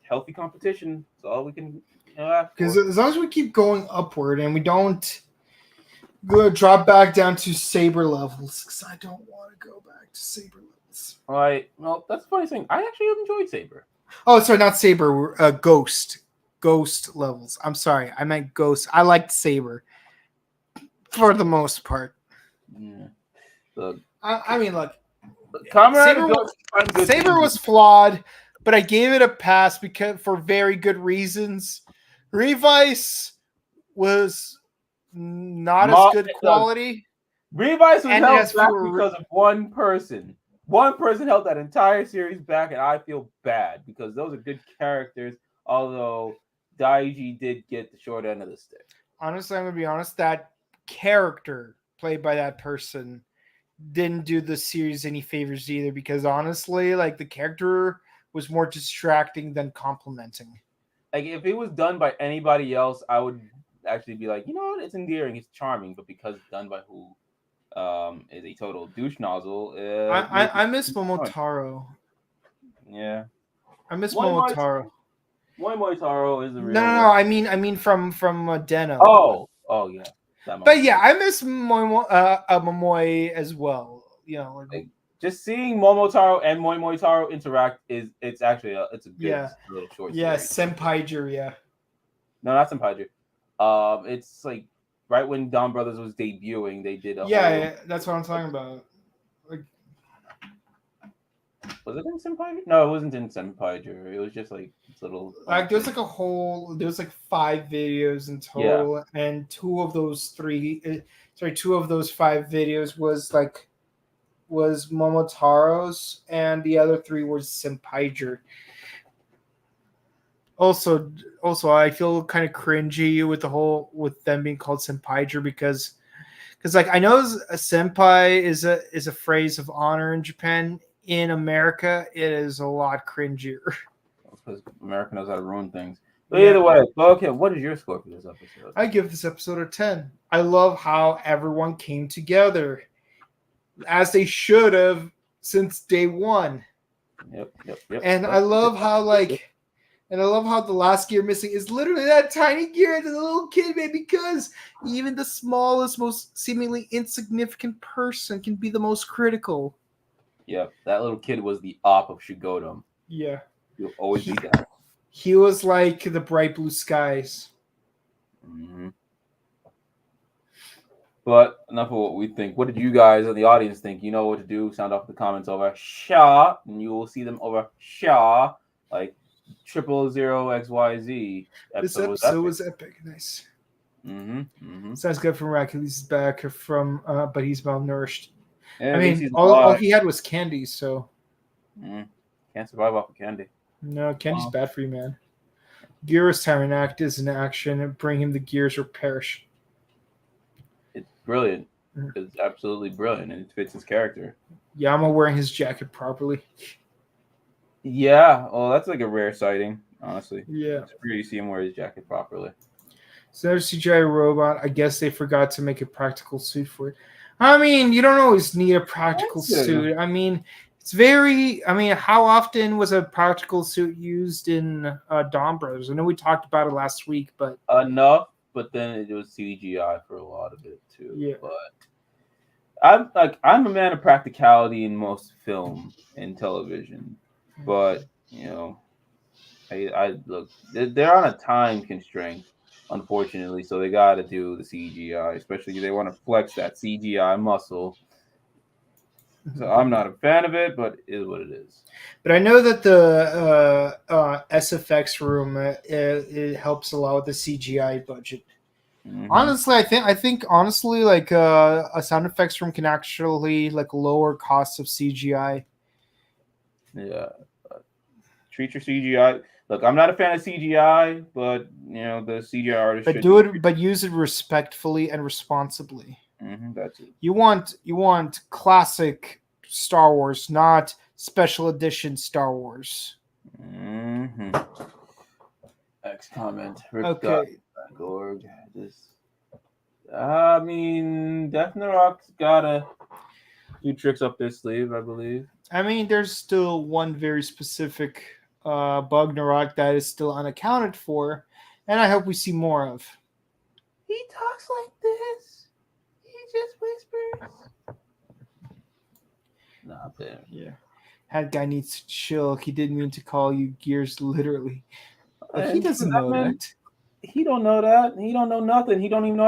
healthy competition. That's all we can. Because as long as we keep going upward and we don't drop back down to Saber levels, because I don't want to go back to Saber levels. All right. Well, that's the funny thing. I actually enjoyed Saber. Oh, sorry, not Saber. Ghost levels. I'm sorry, I meant Ghost. I liked Saber for the most part. Yeah. Look, I mean, look. Saber was flawed, but I gave it a pass because for very good reasons. Revice was not as good quality. Revice was held back because of one person. One person held that entire series back, and I feel bad because those are good characters. Although Daiji did get the short end of the stick. Honestly, I'm gonna be honest. That character played by that person didn't do the series any favors either, because honestly, like, the character was more distracting than complimenting. Like, if it was done by anybody else, I would actually be like, you know what, it's endearing, it's charming, but because it's done by is a total douche nozzle. I miss Momotaro. Yeah. I miss Moi Moi Momotaro. Moi Taro is the real. No. I mean from Deno. Oh yeah. But yeah, I miss Momoy as well. You know, like, just seeing Momotaro and Moi Taro interact it's actually a good little short story. Yeah, Senpai yeah. No, not Senpai. It's like right when Dawn Brothers was debuting, they did a yeah, that's what I'm talking about. Like, was it in Senpai? No, it wasn't in Senpai. It was just like this little. Like there was like 5 videos in total, and 2 of those 5 videos was Momotaro's, and the other 3 was Senpai. Also, I feel kind of cringy with them being called Senpai because like I know a senpai is a phrase of honor in Japan. In America, it is a lot cringier. Because America knows how to ruin things. But either way, okay, what is your score for this episode? I give this episode a 10. I love how everyone came together, as they should have since day one. Yep. And I love how the last gear missing is literally that tiny gear that the little kid made, because even the smallest, most seemingly insignificant person can be the most critical. Yeah, that little kid was the op of Shugoddam. Yeah. He'll always be that. He was like the bright blue skies. Mm-hmm. But enough of what we think. What did you guys in the audience think? You know what to do. Sound off the comments over Shaw, and you will see them over Shaw, like 000XYZ. This episode was epic. Nice. Sounds good from Hercules' back but he's malnourished. Yeah, I mean, all he had was candy, so can't survive off of candy. No, candy's bad for you, man. Gear's time act is an action and bring him the gears or perish. It's brilliant. It's absolutely brilliant, and it fits his character. Yama wearing his jacket properly. Yeah, well, that's like a rare sighting, honestly. Yeah. It's rare to see him wear his jacket properly. So there's CGI robot. I guess they forgot to make a practical suit for it. I mean, you don't always need a practical suit. I mean, how often was a practical suit used in Dawn Brothers? I know we talked about it last week, but enough. But then it was CGI for a lot of it too. Yeah. But I'm a man of practicality in most film and television, but you know, I look, they're on a time constraint, unfortunately, so they got to do the CGI, especially if they want to flex that CGI muscle. So I'm not a fan of it, but it is what it is. But I know that the SFX room it helps a lot with the CGI budget. Mm-hmm. Honestly, I think honestly, like a sound effects room can actually like lower costs of CGI. Yeah, treat your CGI. Look, I'm not a fan of CGI, but you know the CGI artist. But use it respectfully and responsibly. That's it. You want classic Star Wars, not special edition Star Wars. Next comment. Okay. I mean, Deathnarock's got a few tricks up their sleeve, I believe. I mean, there's still one very specific bug Narok that is still unaccounted for, and I hope we see more of. He talks like this. He just whispers. Not there. Yeah. That guy needs to chill. He didn't mean to call you Gears literally. But he doesn't know that. He don't know that. He don't know nothing. He don't even know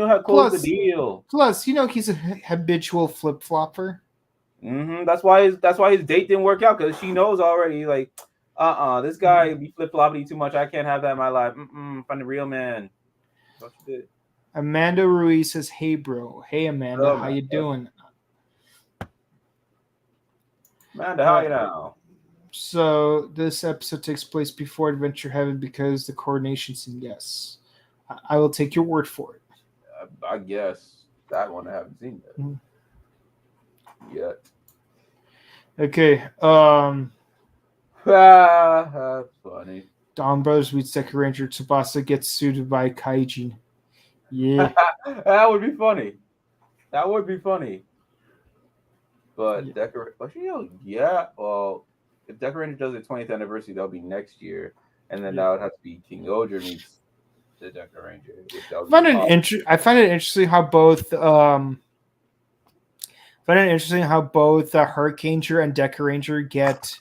how to close the deal. Plus, you know he's a habitual flip-flopper. That's why his date didn't work out, because she knows already, like, this guy be flip-flopping too much. I can't have that in my life. Find the real man. What you did. Amanda Ruiz says, "Hey, bro. Hey, Amanda. How you doing?" Amanda, how you now? So this episode takes place before Adventure Heaven because the coordination scene. Yes, I will take your word for it. I guess that one I haven't seen yet. Okay. That's funny. Dawn Brothers meets Deku Ranger. Tsubasa gets sued by Kaijin. Yeah, that would be funny. That would be funny. But Yeah. Well, if Deca Ranger does the 20th anniversary, that'll be next year, and then Yeah. that would have to be KingOhger meets the Deca Ranger. Which that would I find it interesting how both Hurricaneer and Deca Ranger get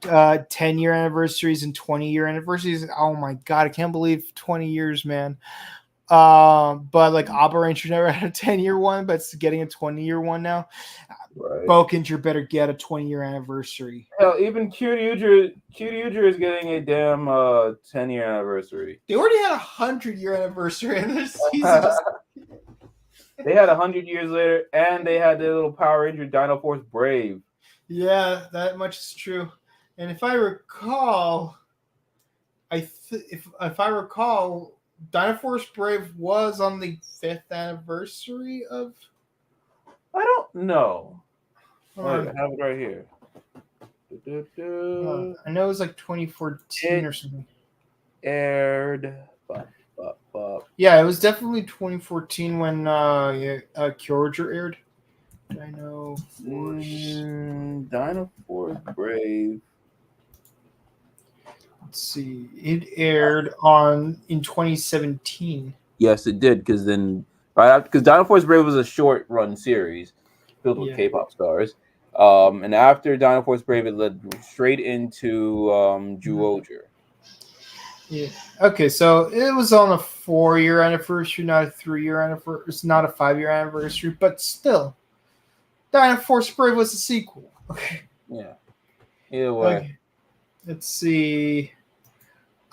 10-year anniversaries and 20-year anniversaries. Oh my god, I can't believe 20 years, man. But like Abba Ranger never had a 10-year one, but it's getting a 20-year one now. right. Bokenger better get a 20-year anniversary. Hell, even Kyuryuger is getting a damn 10-year anniversary. They already had a 100-year anniversary in this season. They had 100 years later, and they had their little Power Ranger Dino Force Brave. Yeah, that much is true. And if I recall, if I recall, Dino Force Brave was on the 5th anniversary of. I don't know. Hold Wait, on. I have it right here. I know it was like 2014 or something. Aired. Yeah, it was definitely 2014 when KingOhger aired. Dino Force Brave. Let's see. It aired in 2017. Yes, it did, because Dino Force Brave was a short run series filled with K-pop stars. And after Dino Force Brave, it led straight into KingOhger. Yeah. Okay, so it was on a 4-year anniversary, not a 3-year anniversary. It's not a 5-year anniversary, but still, Dino Force Brave was a sequel. Okay. Yeah. Either way. Okay. Let's see.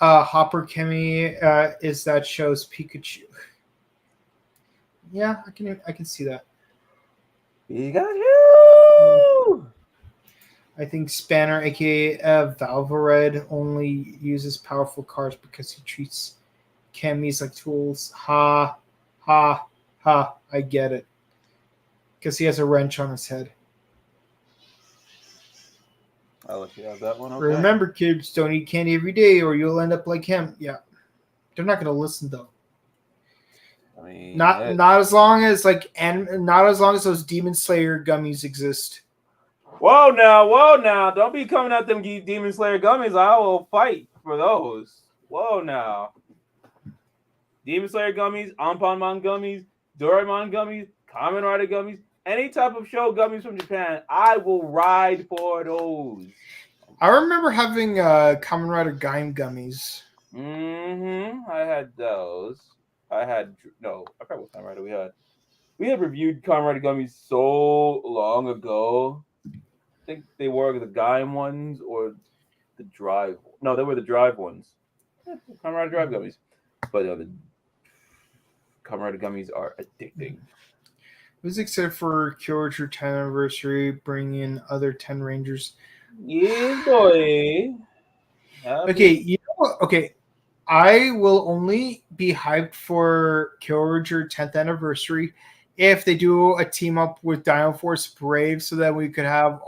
Hopper Kemi is that show's Pikachu. Yeah, I can see that. Pikachu! I think Spanner, aka Valvared, only uses powerful cards because he treats Kemis like tools. Ha, ha, ha. I get it. Because he has a wrench on his head. I'll let you have that one. Okay. Remember, kids, don't eat candy every day or you'll end up like him. Yeah. They're not going to listen, though. I mean, not as long as not as long as those Demon Slayer gummies exist. Whoa now. Don't be coming at them Demon Slayer gummies. I will fight for those. Whoa now. Demon Slayer gummies, Anpanman gummies, Doraemon gummies, Kamen Rider gummies, any type of show gummies from Japan, I will ride for those. I remember having Kamen Rider Gaim gummies. I had those. I forgot what Kamen Rider we had. We had reviewed Kamen Rider gummies so long ago. I think they were the Gaim ones or the Drive. No, they were the Drive ones. Yeah, Kamen Rider Drive gummies. But the Kamen Rider gummies are addicting. It was except for KingOhger 10th anniversary, bringing in other 10 Rangers. Yeah, boy. Okay, okay. I will only be hyped for KingOhger 10th anniversary if they do a team up with Dino Force Brave so that we could have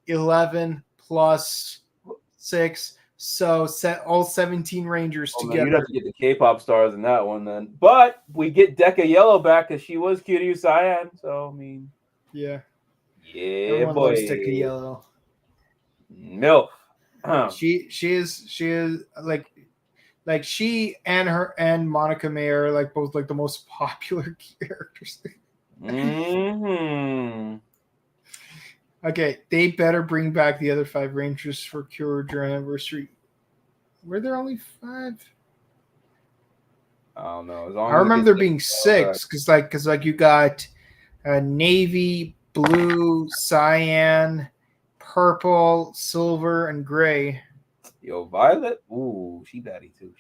11 plus 6. So set all 17 Rangers together. Man, you'd have to get the K-pop stars in that one then. But we get Deca Yellow back because she was Kiryu Cyan. So I mean, yeah, everyone boy, loves Deca Yellow. Milk. She is like she and Monica May are like both like the most popular characters. Okay, they better bring back the other 5 Rangers for KingOhger anniversary. Were there only 5? I don't know. I remember there being 6 because you got navy, blue, cyan, purple, silver, and gray. Yo, Violet. Ooh, she baddie too.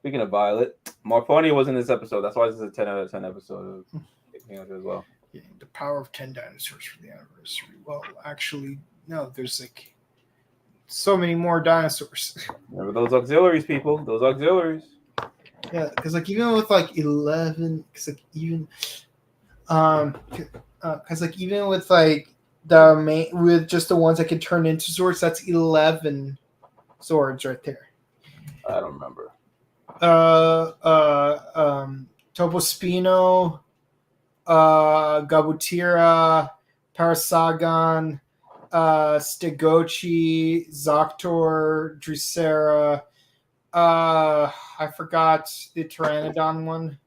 Speaking of Violet, Morphonia was in this episode. That's why this is a 10 out of 10 episode of KingOhger as well. Yeah, the power of 10 dinosaurs for the anniversary. Well, actually, no, there's like so many more dinosaurs. Remember those auxiliaries, people. Those auxiliaries. Yeah, because like even with like 11, because like even with like the main with just the ones that can turn into swords, that's 11 swords right there. I don't remember. Topospino, Gabutira, Parasagon, Stegochi, Zoctor, Drusera. I forgot the Pteranodon one.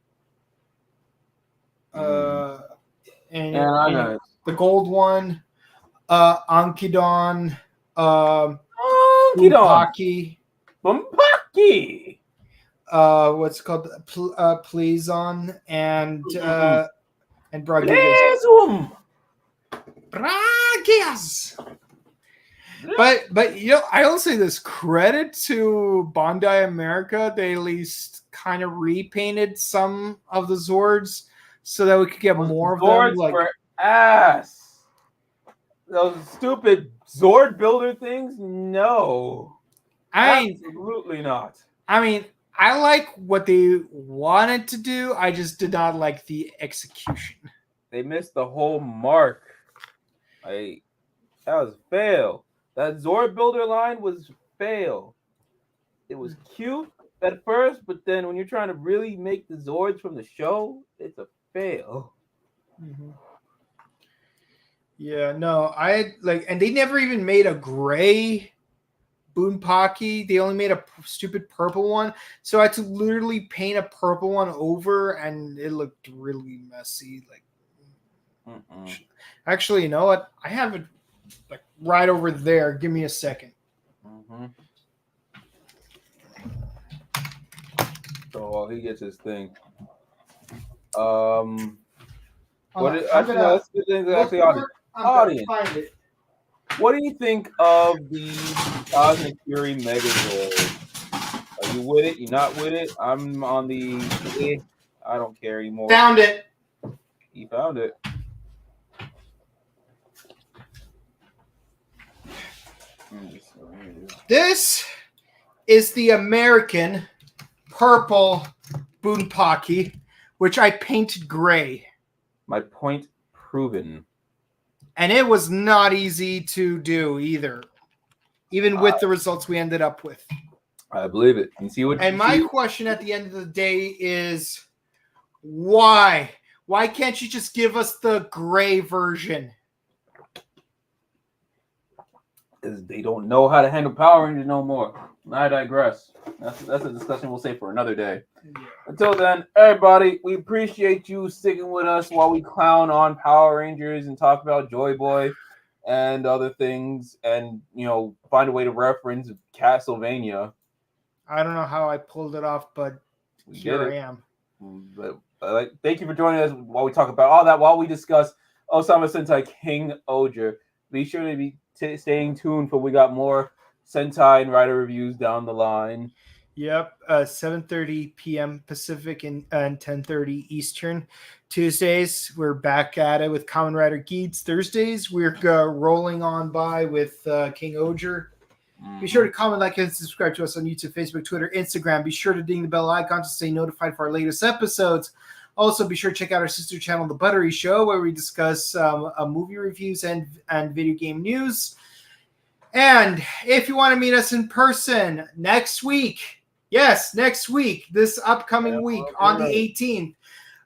And I got it. the gold one, Ankydon, Ankydon. Bumpaki, Bumpaki. What's it called, Pleazon, and Bragias. Pleasum. Bragias. But I will say this, credit to Bandai America, they at least kind of repainted some of the Zords so that we could get more of them. Zords were ass. Those stupid Zord builder things? No. Absolutely not. I mean, I like what they wanted to do. I just did not like the execution. They missed the whole mark. That was fail. That Zord builder line was fail. It was cute at first, but then when you're trying to really make the Zords from the show, it's a fail. Mm-hmm. Yeah, no, and they never even made a gray Bunpaki. They only made a stupid purple one, so I had to literally paint a purple one over, and it looked really messy. Actually, you know what? I have it right over there. Give me a second. So while he gets his thing, Audience. What do you think of the Cosmic Fury Megazord? Are you with it? You not with it? I'm on the. I don't care anymore. Found it. He found it. This is the American purple Bunpaki, which I painted gray. My point proven. And it was not easy to do either, even with the results we ended up with. I believe it. And my question at the end of the day is, why? Why can't you just give us the gray version? Because they don't know how to handle Power Rangers no more. I digress. That's a discussion we'll save for another day. Yeah. Until then, everybody, we appreciate you sticking with us while we clown on Power Rangers and talk about Joy Boy and other things, and find a way to reference Castlevania. I don't know how I pulled it off, but here I am. But thank you for joining us while we talk about all that. While we discuss Ohsama Sentai KingOhger, be sure to be staying tuned for we got more Sentai and Rider reviews down the line. Yep, 7:30 p.m. Pacific and 10:30 Eastern. Tuesdays, we're back at it with Kamen Rider Geeks. Thursdays, we're rolling on by with KingOhger. Be sure to comment, like, and subscribe to us on YouTube, Facebook, Twitter, Instagram. Be sure to ding the bell icon to stay notified for our latest episodes. Also, be sure to check out our sister channel, The Buttery Show, where we discuss movie reviews and video game news. And if you want to meet us in person next week, this upcoming week on the 18th,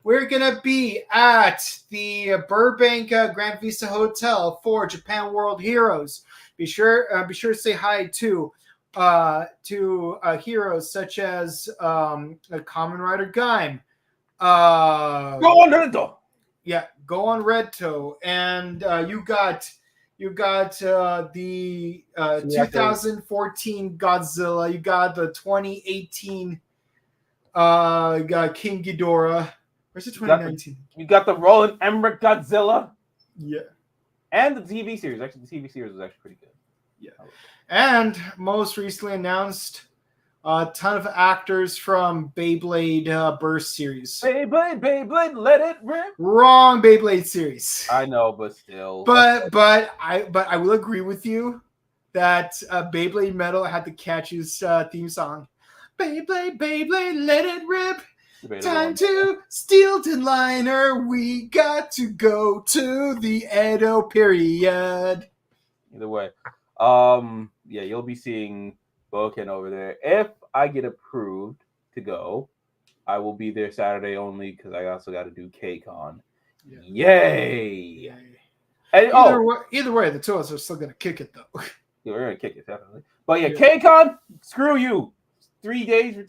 we're going to be at the Burbank Grand Vista Hotel for Japan World Heroes. Be sure to say hi to heroes such as Kamen Rider Gaim. Go on Redto. Yeah, go on Redto. And you got the 2014 Godzilla. You got the 2018 King Ghidorah. Where's the 2019? You got the Roland Emmerich Godzilla. Yeah. And the TV series. Actually, the TV series was actually pretty good. Yeah. And most recently announced a ton of actors from Beyblade Burst series. Beyblade, let it rip. Wrong Beyblade series. I know, but still. But I will agree with you that Beyblade Metal had the catchiest theme song. Beyblade, let it rip. Time to steal the liner. We got to go to the Edo period. Either way, yeah, you'll be seeing Boken over there. If I get approved to go, I will be there Saturday only because I also got to do KCON. Yeah. Yay! And, Either way, the two of us are still gonna kick it though. Yeah, we're gonna kick it definitely. But yeah, KCON, screw you. 3 days for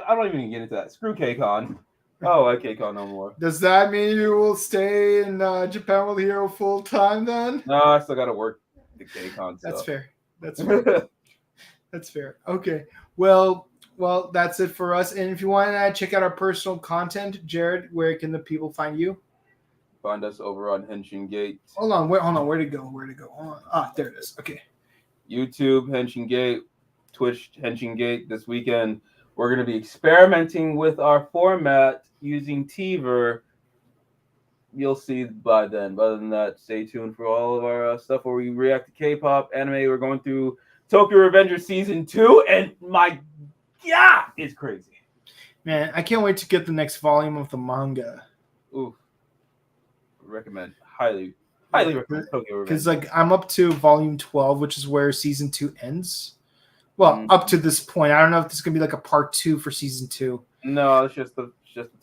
I don't even get into that. Screw KCON. Oh, I KCON no more. Does that mean you will stay in Japan with Hero full time then? No, I still gotta work the KCON stuff. That's fair. That's fair. That's fair. Okay. Well, that's it for us. And if you want to check out our personal content, Jared, where can the people find you? Find us over on Henshin Gate. Hold on. Where'd it go? Hold on. Ah, there it is. Okay. YouTube, Henshin Gate, Twitch, Henshin Gate. This weekend, we're going to be experimenting with our format using TVer. You'll see by then. But other than that, stay tuned for all of our stuff where we react to K-pop, anime. We're going through Tokyo Revengers Season 2, and my God, it's crazy. Man, I can't wait to get the next volume of the manga. Ooh. Recommend. Highly recommend Tokyo Revengers. Because I'm up to volume 12, which is where season 2 ends. Well, up to this point. I don't know if this is gonna be like a part 2 for season 2. No, it's just the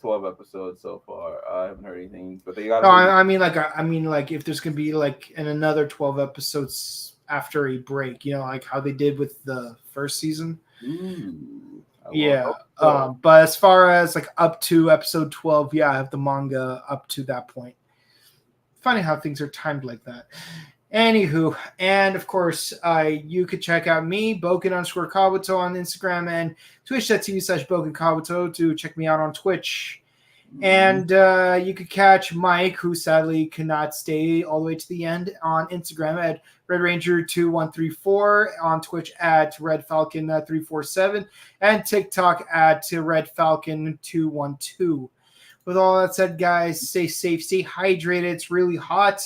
12 episodes so far. I haven't heard anything, but they got. No, I mean if there's gonna be another 12 episodes after a break, like how they did with the first season. Ooh, yeah. But as far as up to episode 12, I have the manga up to that point. Funny how things are timed like that. Anywho, and of course, you could check out me, Boken_Kabuto on Instagram and twitch.tv/BokenKabuto to check me out on Twitch. And you could catch Mike, who sadly cannot stay all the way to the end, on Instagram at RedRanger2134, on Twitch at RedFalcon347, and TikTok at RedFalcon212. With all that said, guys, stay safe, stay hydrated. It's really hot.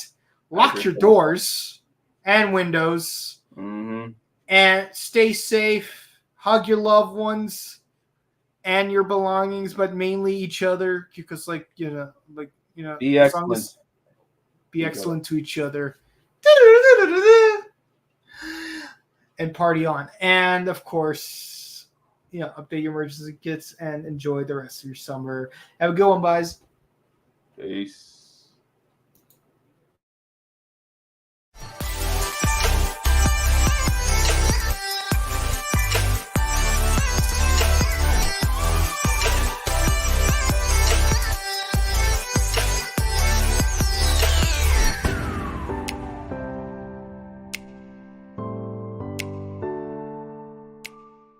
Lock your doors and windows. Mm-hmm. And stay safe. Hug your loved ones and your belongings, but mainly each other, because be excellent. Be excellent to each other. And party on. And of course, update your emergency kits and enjoy the rest of your summer. Have a good one, guys. Peace.